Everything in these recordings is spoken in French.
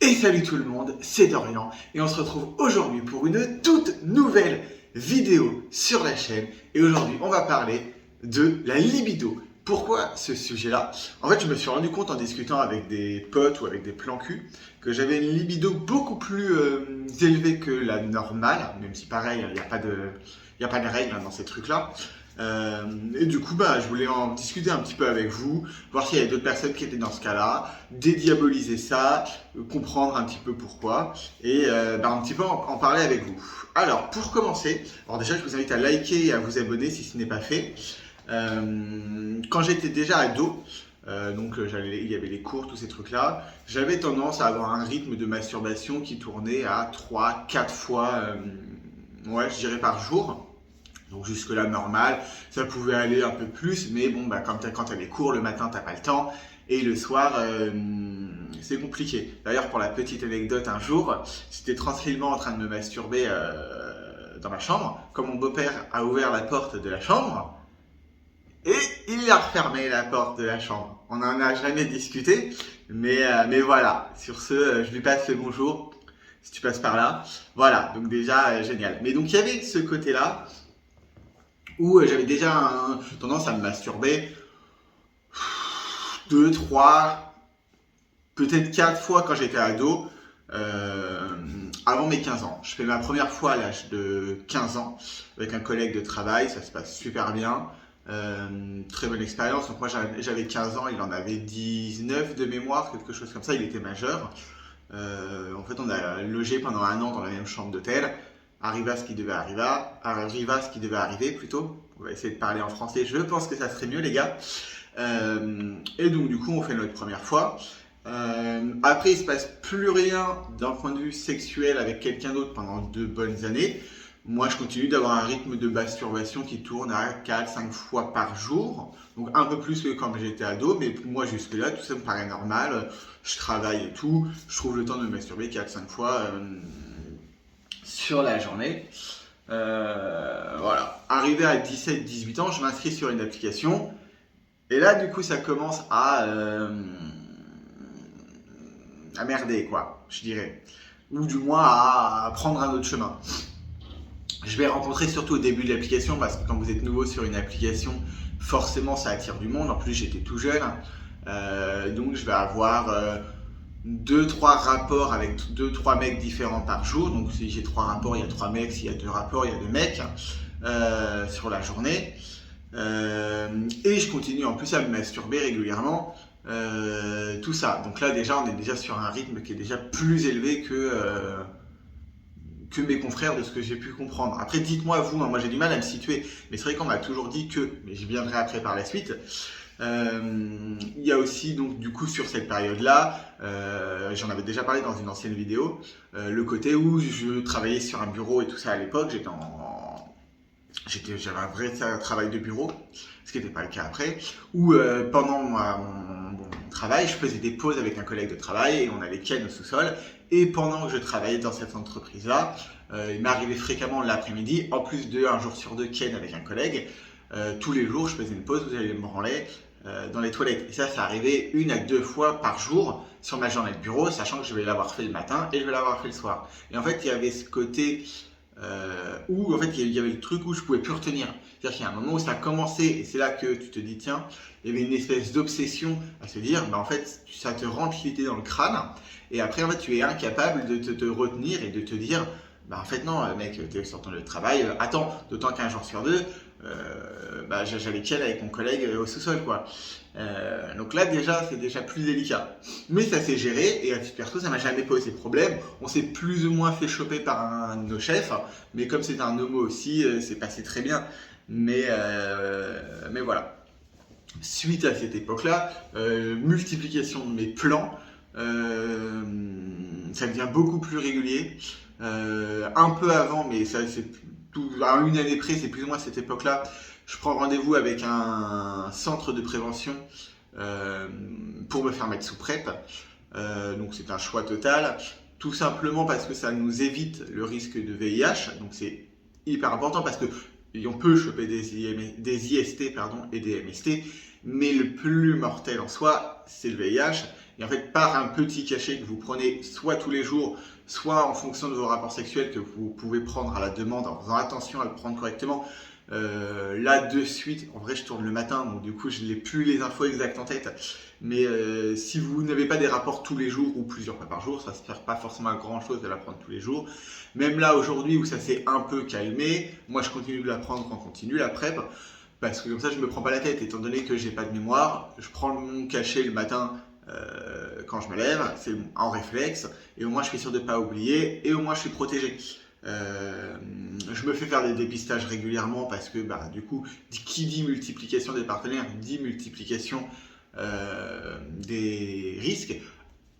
Et salut tout le monde, c'est Dorian et on se retrouve aujourd'hui pour une toute nouvelle vidéo sur la chaîne. Et aujourd'hui, on va parler de la libido. Pourquoi ce sujet-là? En fait, je me suis rendu compte en discutant avec des potes ou avec des plans cul que j'avais une libido beaucoup plus élevée que la normale, même si pareil, il n'y a pas de règles dans ces trucs-là. Et du coup, je voulais en discuter un petit peu avec vous, voir s'il y avait d'autres personnes qui étaient dans ce cas-là, dédiaboliser ça, comprendre un petit peu pourquoi, et un petit peu en parler avec vous. Alors, pour commencer, alors déjà, je vous invite à liker et à vous abonner si ce n'est pas fait. Quand j'étais déjà ado, il y avait les cours, tous ces trucs-là, j'avais tendance à avoir un rythme de masturbation qui tournait à 3-4 fois, je dirais par jour. Donc jusque-là, normal. Ça pouvait aller un peu plus, mais bon, quand tu as les cours, le matin, tu n'as pas le temps. Et le soir, c'est compliqué. D'ailleurs, pour la petite anecdote, un jour, j'étais tranquillement en train de me masturber dans ma chambre, quand mon beau-père a ouvert la porte de la chambre, et il a refermé la porte de la chambre. On n'en a jamais discuté, mais voilà. Sur ce, je lui passe le bonjour, si tu passes par là. Voilà, donc déjà, génial. Mais donc, il y avait ce côté-là, où j'avais déjà tendance à me masturber 2, 3, peut-être 4 fois quand j'étais ado, avant mes 15 ans. Je fais ma première fois à l'âge de 15 ans avec un collègue de travail, ça se passe super bien. Très bonne expérience. Donc moi j'avais 15 ans, il en avait 19 de mémoire, quelque chose comme ça, il était majeur. En fait on a logé pendant un an dans la même chambre d'hôtel. Arriva ce qui devait arriver plutôt. On va essayer de parler en français, je pense que ça serait mieux les gars. Et donc du coup on fait notre première fois. Après il se passe plus rien d'un point de vue sexuel avec quelqu'un d'autre pendant 2 bonnes années. Moi je continue d'avoir un rythme de masturbation qui tourne à 4-5 fois par jour. Donc un peu plus que quand j'étais ado, mais pour moi jusque là tout ça me paraît normal. Je travaille et tout, je trouve le temps de me masturber 4-5 fois sur la journée. Voilà. Arrivé à 17-18 ans, je m'inscris sur une application. Et là, du coup, ça commence à merder, quoi, je dirais. Ou du moins à prendre un autre chemin. Je vais rencontrer surtout au début de l'application, parce que quand vous êtes nouveau sur une application, forcément, ça attire du monde. En plus, j'étais tout jeune. Donc, je vais avoir 2-3 rapports avec 2-3 mecs différents par jour. Donc si j'ai 3 rapports, il y a 3 mecs. S'il y a 2 rapports, il y a 2 mecs sur la journée. Et je continue en plus à me masturber régulièrement. Tout ça. Donc là déjà, on est déjà sur un rythme qui est déjà plus élevé que mes confrères de ce que j'ai pu comprendre. Après, dites-moi vous, moi j'ai du mal à me situer. Mais c'est vrai qu'on m'a toujours dit que, mais j'y viendrai après par la suite. Il y a aussi donc du coup sur cette période-là, j'en avais déjà parlé dans une ancienne vidéo, le côté où je travaillais sur un bureau et tout ça à l'époque, j'avais un vrai travail de bureau, ce qui n'était pas le cas après, où pendant mon travail, je faisais des pauses avec un collègue de travail et on allait ken au sous-sol. Et pendant que je travaillais dans cette entreprise-là, il m'arrivait fréquemment l'après-midi, en plus de un jour sur 2 ken avec un collègue. Tous les jours, je faisais une pause où j'allais me branler dans les toilettes. Et ça arrivait 1 à 2 fois par jour sur ma journée de bureau, sachant que je vais l'avoir fait le matin et je vais l'avoir fait le soir. Et en fait, il y avait ce côté où en fait, il y avait le truc où je pouvais plus retenir. C'est-à-dire qu'il y a un moment où ça a commencé, et c'est là que tu te dis, tiens, il y avait une espèce d'obsession à se dire, en fait, ça te rentre l'idée dans le crâne, et après, en fait, tu es incapable de te retenir et de te dire, en fait, non, mec, t'es sur ton lieu de travail, attends, d'autant qu'un jour sur 2, j'allais ken avec mon collègue au sous-sol, quoi. Donc là, déjà, c'est déjà plus délicat. Mais ça s'est géré, et à titre perso, ça m'a jamais posé problème. On s'est plus ou moins fait choper par un de nos chefs, mais comme c'est un homo aussi, c'est passé très bien. Mais voilà. Suite à cette époque-là, multiplication de mes plans, ça devient beaucoup plus régulier. Un peu avant, mais ça c'est à 1 année près, c'est plus ou moins cette époque-là. Je prends rendez-vous avec un centre de prévention pour me faire mettre sous PrEP. Donc c'est un choix total, tout simplement parce que ça nous évite le risque de VIH. Donc c'est hyper important parce que on peut choper des IST et des MST, mais le plus mortel en soi, c'est le VIH. Et en fait, par un petit cachet que vous prenez soit tous les jours, soit en fonction de vos rapports sexuels que vous pouvez prendre à la demande en faisant attention à le prendre correctement. Là de suite, en vrai je tourne le matin, donc du coup je n'ai plus les infos exactes en tête, mais si vous n'avez pas des rapports tous les jours ou plusieurs fois par jour, ça ne sert pas forcément à grand chose de la prendre tous les jours. Même là aujourd'hui où ça s'est un peu calmé, moi je continue de la prendre quand on continue la PrEP, parce que comme ça je me prends pas la tête, étant donné que j'ai pas de mémoire, je prends mon cachet le matin quand je me lève, c'est en réflexe, et au moins je suis sûr de ne pas oublier, et au moins je suis protégé. Je me fais faire des dépistages régulièrement parce que du coup, qui dit multiplication des partenaires dit multiplication des risques.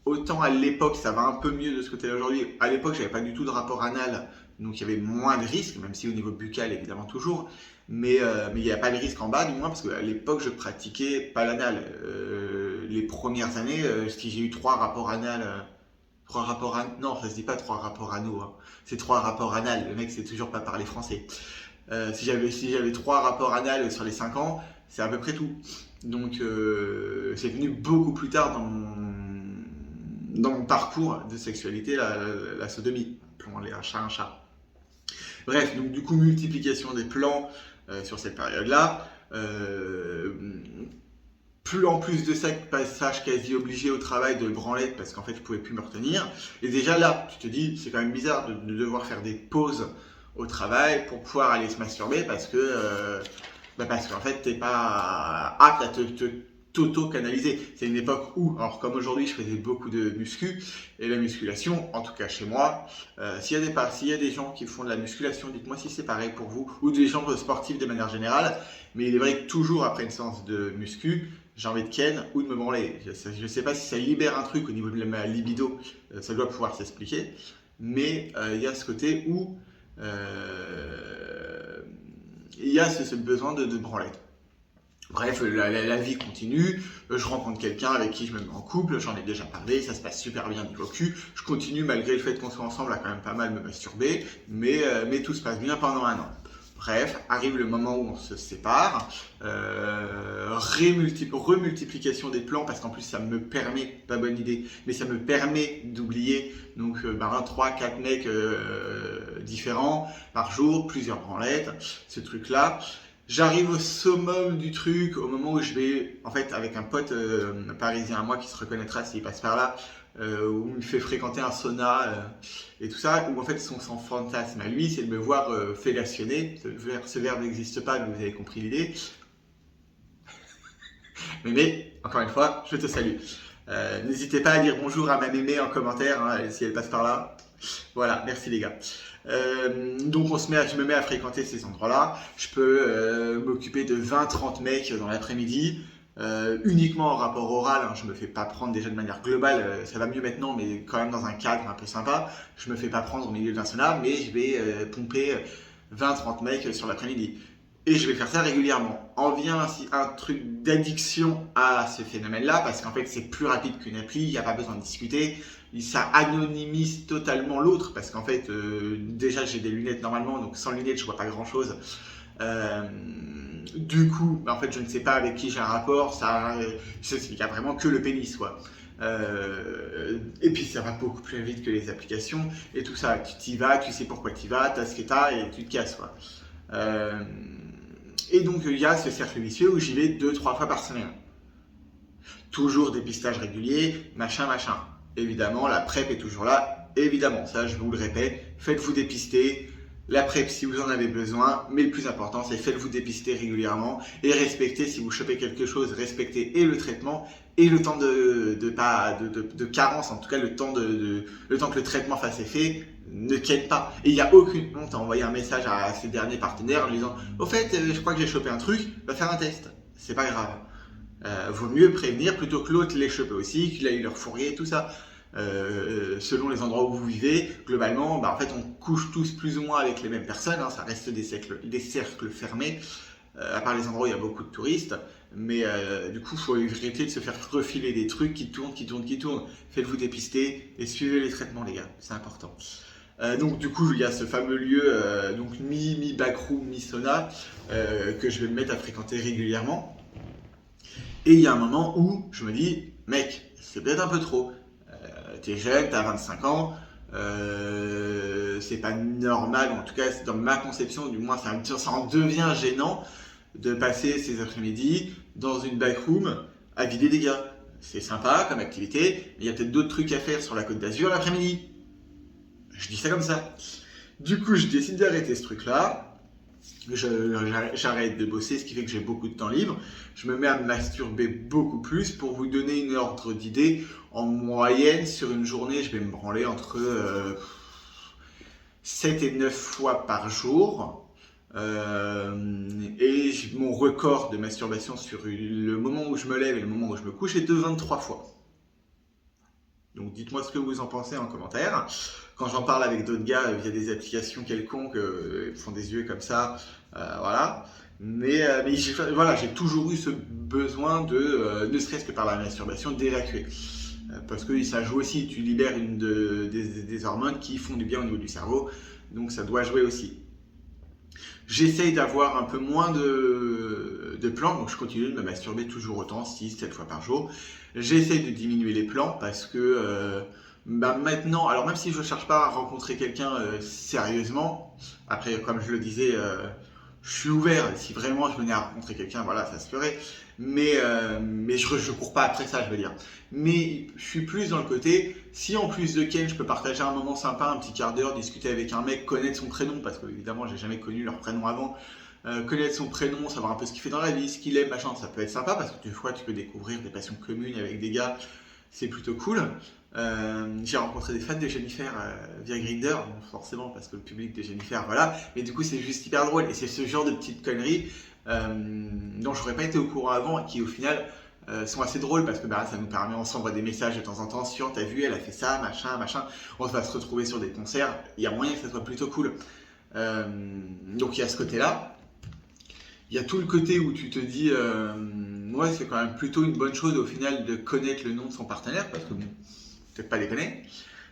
Autant à l'époque, ça va un peu mieux de ce côté-là aujourd'hui. À l'époque, j'avais pas du tout de rapport anal, donc il y avait moins de risques, même si au niveau buccal, évidemment toujours. Mais il n'y a pas de risque en bas, du moins, parce qu'à l'époque, je pratiquais pas l'anal. Les premières années, si j'ai eu 3 rapports anal. Non, ça se dit pas 3 rapports anaux, hein. C'est 3 rapports anal. Le mec sait toujours pas parler français. Si j'avais 3 rapports anal sur les 5 ans, c'est à peu près tout. Donc c'est venu beaucoup plus tard dans mon parcours de sexualité, la sodomie. Appelons-les un chat un chat. Bref, donc du coup, multiplication des plans sur cette période-là. En plus de ça, passage quasi obligé au travail de branlette parce qu'en fait je pouvais plus me retenir. Et déjà là, tu te dis, c'est quand même bizarre de devoir faire des pauses au travail pour pouvoir aller se masturber parce qu'en fait t'es pas apte à t'auto-canaliser. C'est une époque où, alors comme aujourd'hui je faisais beaucoup de muscu, et la musculation, en tout cas chez moi, s'il y a des gens qui font de la musculation, dites-moi si c'est pareil pour vous, ou des gens sportifs de manière générale, mais il est vrai que toujours après une séance de muscu, j'ai envie de ken ou de me branler. Je ne sais pas si ça libère un truc au niveau de ma libido, ça doit pouvoir s'expliquer, mais il y a ce côté où il y a ce besoin de branlette. Bref, la vie continue, je rencontre quelqu'un avec qui je me mets en couple, j'en ai déjà parlé, ça se passe super bien niveau cul, je continue malgré le fait qu'on soit ensemble à quand même pas mal me masturber, mais tout se passe bien pendant un an. Bref, arrive le moment où on se sépare, remultiplication des plans, parce qu'en plus ça me permet, pas bonne idée, mais ça me permet d'oublier, donc 3-4 mecs différents par jour, plusieurs branlettes, ce truc-là. J'arrive au summum du truc au moment où je vais, en fait, avec un pote parisien à moi qui se reconnaîtra s'il passe par là, où il me fait fréquenter un sauna et tout ça, où en fait son fantasme à lui, c'est de me voir fellationner. Ce verbe n'existe pas, mais vous avez compris l'idée. Mémé, encore une fois, je te salue. N'hésitez pas à dire bonjour à ma mémé en commentaire, hein, si elle passe par là. Voilà, merci les gars. Donc je me mets à fréquenter ces endroits-là. Je peux m'occuper de 20-30 mecs dans l'après-midi, uniquement en rapport oral, hein. Je me fais pas prendre déjà de manière globale, ça va mieux maintenant, mais quand même dans un cadre un peu sympa. Je me fais pas prendre au milieu d'un sauna, mais je vais pomper 20-30 mecs sur l'après-midi. Et je vais faire ça régulièrement. En vient ainsi un truc d'addiction à ce phénomène-là, parce qu'en fait c'est plus rapide qu'une appli, il n'y a pas besoin de discuter. Ça anonymise totalement l'autre, parce qu'en fait déjà j'ai des lunettes normalement, donc sans lunettes je vois pas grand-chose. Du coup, en fait je ne sais pas avec qui j'ai un rapport, il n'y a vraiment que le pénis quoi. Et puis ça va beaucoup plus vite que les applications et tout ça. Tu t'y vas, tu sais pourquoi tu y vas, t'as ce que t'as et tu te casses quoi. Et donc il y a ce cercle vicieux où j'y vais 2-3 fois par semaine. Toujours dépistage régulier, machin. Évidemment, la PrEP est toujours là. Évidemment, ça je vous le répète, faites-vous dépister. La PrEP si vous en avez besoin, mais le plus important c'est faites-vous dépister régulièrement et respectez, si vous chopez quelque chose, respectez et le traitement et le temps de carence, en tout cas le temps que le traitement fasse effet, ne quitte pas. Et il n'y a aucune honte à envoyer un message à ses derniers partenaires en lui disant « Au fait, je crois que j'ai chopé un truc, va faire un test. » C'est pas grave. Vaut mieux prévenir plutôt que l'autre l'ait chopé aussi, qu'il a eu leur fourrier, tout ça. Selon les endroits où vous vivez, globalement, en fait, on couche tous plus ou moins avec les mêmes personnes, hein, ça reste des cercles fermés, à part les endroits où il y a beaucoup de touristes, mais du coup, il faut éviter de se faire refiler des trucs qui tournent. Faites-vous dépister et suivez les traitements, les gars, c'est important. Donc du coup il y a ce fameux lieu donc mi-backroom, mi-sauna que je vais me mettre à fréquenter régulièrement. Et il y a un moment où je me dis, mec, c'est peut-être un peu trop. T'es jeune, t'as 25 ans, c'est pas normal, en tout cas dans ma conception, du moins ça en devient gênant de passer ces après-midi dans une backroom à vider des gars. C'est sympa comme activité, mais il y a peut-être d'autres trucs à faire sur la Côte d'Azur l'après-midi. Je dis ça comme ça. Du coup, je décide d'arrêter ce truc-là. J'arrête de bosser, ce qui fait que j'ai beaucoup de temps libre. Je me mets à me masturber beaucoup plus. Pour vous donner une ordre d'idée, en moyenne, sur une journée, je vais me branler entre 7 et 9 fois par jour. Et mon record de masturbation sur le moment où je me lève et le moment où je me couche est de 23 fois. Donc dites-moi ce que vous en pensez en commentaire. Quand j'en parle avec d'autres gars via des applications quelconques, ils font des yeux comme ça, voilà. Mais j'ai toujours eu ce besoin de, ne serait-ce que par la masturbation, d'évacuer. Parce que ça joue aussi, tu libères des hormones qui font du bien au niveau du cerveau, donc ça doit jouer aussi. J'essaye d'avoir un peu moins de plans, donc je continue de me masturber toujours autant, 6-7 fois par jour. J'essaye de diminuer les plans parce que maintenant, alors même si je ne cherche pas à rencontrer quelqu'un sérieusement, après comme je le disais, je suis ouvert, si vraiment je venais à rencontrer quelqu'un, voilà, ça se ferait. Mais je cours pas après ça, je veux dire. Mais je suis plus dans le côté, si en plus de Ken, je peux partager un moment sympa, un petit quart d'heure, discuter avec un mec, connaître son prénom, parce que évidemment, j'ai jamais connu leur prénom avant. Connaître son prénom, savoir un peu ce qu'il fait dans la vie, ce qu'il aime, machin, ça peut être sympa, parce que des fois, tu peux découvrir des passions communes avec des gars, c'est plutôt cool. J'ai rencontré des fans de Jennifer via Grindr, forcément parce que le public de Jennifer, voilà. Mais du coup, c'est juste hyper drôle et c'est ce genre de petites conneries dont je n'aurais pas été au courant avant et qui, au final, sont assez drôles parce que ça nous permet, on s'envoie des messages de temps en temps sur t'as vu, elle a fait ça, machin, machin. On va se retrouver sur des concerts. Il y a moyen que ça soit plutôt cool. Donc il y a ce côté-là. Il y a tout le côté où tu te dis, ouais, c'est quand même plutôt une bonne chose au final de connaître le nom de son partenaire parce que bon, peut-être pas déconner.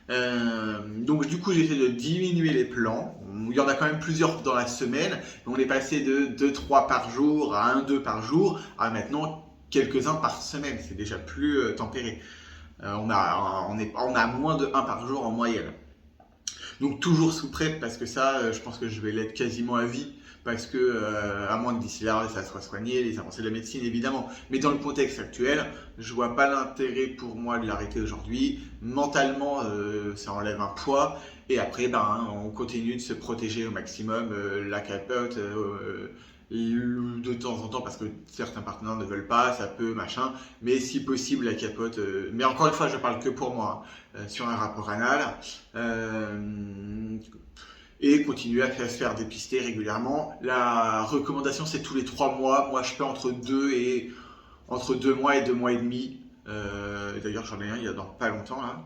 Donc du coup j'essaie de diminuer les plans. Il y en a quand même plusieurs dans la semaine. On est passé de 2-3 par jour à 1-2 par jour à maintenant quelques-uns par semaine. C'est déjà plus tempéré. On a moins de 1 par jour en moyenne. Donc toujours sous PrEP parce que ça, je pense que je vais l'être quasiment à vie. Parce que, à moins que d'ici là, ça soit soigné, les avancées de la médecine évidemment. Mais dans le contexte actuel, je vois pas l'intérêt pour moi de l'arrêter aujourd'hui. Mentalement, ça enlève un poids. Et après, on continue de se protéger au maximum. La capote, de temps en temps, parce que certains partenaires ne veulent pas, ça peut, machin. Mais si possible, la capote. Mais encore une fois, je parle que pour moi. Sur un rapport anal. Et continuer à se faire dépister régulièrement. La recommandation, c'est tous les 3 mois. Moi, je fais entre 2 mois et 2 mois et demi. D'ailleurs, j'en ai un il y a dans pas longtemps. Là.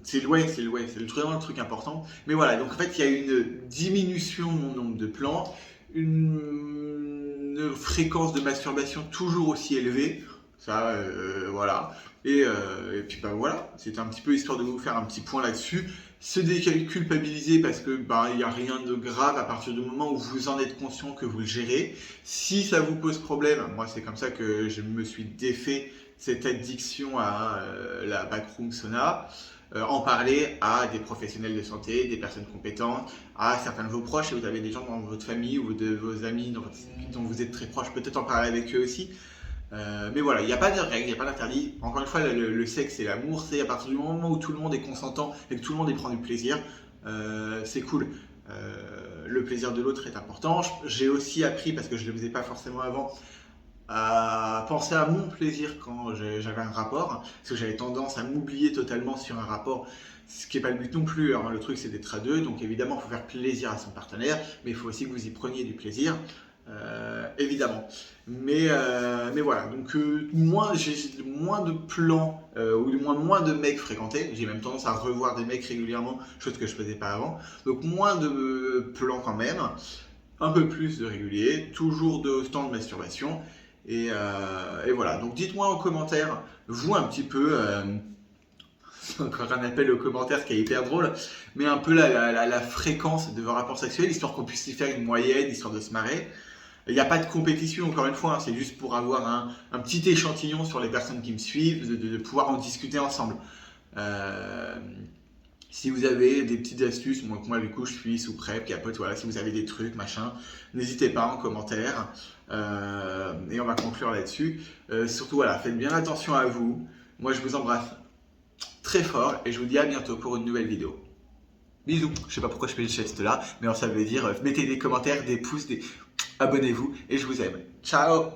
C'est vraiment le truc important. Mais voilà, donc en fait, il y a une diminution de mon nombre de plans, une fréquence de masturbation toujours aussi élevée. Ça, voilà. Et puis voilà, c'était un petit peu histoire de vous faire un petit point là-dessus. Se déculpabiliser parce que il n'y a rien de grave à partir du moment où vous en êtes conscient que vous le gérez. Si ça vous pose problème, moi c'est comme ça que je me suis défait cette addiction à la backroom sauna. En parler à des professionnels de santé, des personnes compétentes, à certains de vos proches, si vous avez des gens dans votre famille ou de vos amis dont vous êtes très proches, peut-être en parler avec eux aussi. Mais voilà, il n'y a pas de règle, il n'y a pas d'interdit. Encore une fois, le sexe et l'amour, c'est à partir du moment où tout le monde est consentant et que tout le monde y prend du plaisir, c'est cool. Le plaisir de l'autre est important. J'ai aussi appris, parce que je ne le faisais pas forcément avant, à penser à mon plaisir quand j'avais un rapport, parce que j'avais tendance à m'oublier totalement sur un rapport, ce qui n'est pas le but non plus, hein. Le truc c'est d'être à deux, donc évidemment il faut faire plaisir à son partenaire, mais il faut aussi que vous y preniez du plaisir, évidemment. Mais voilà, donc j'ai moins de plans, ou du moins de mecs fréquentés, j'ai même tendance à revoir des mecs régulièrement, chose que je ne faisais pas avant, donc moins de plans quand même, un peu plus de régulier, toujours de temps de masturbation. Et voilà, donc dites-moi en commentaire, vous un petit peu, c'est encore un appel aux commentaires qui est hyper drôle, mais un peu la fréquence de vos rapports sexuels, histoire qu'on puisse y faire une moyenne, histoire de se marrer. Il n'y a pas de compétition, encore une fois, hein, c'est juste pour avoir un petit échantillon sur les personnes qui me suivent, de pouvoir en discuter ensemble. Euh, Si vous avez des petites astuces, moi du coup je suis sous PrEP, capote, voilà, si vous avez des trucs, machin, n'hésitez pas en commentaire. Et on va conclure là-dessus. Surtout, voilà, faites bien attention à vous. Moi je vous embrasse très fort et je vous dis à bientôt pour une nouvelle vidéo. Bisous. Je sais pas pourquoi je fais le geste là, mais ça veut dire mettez des commentaires, des pouces, abonnez-vous et je vous aime. Ciao.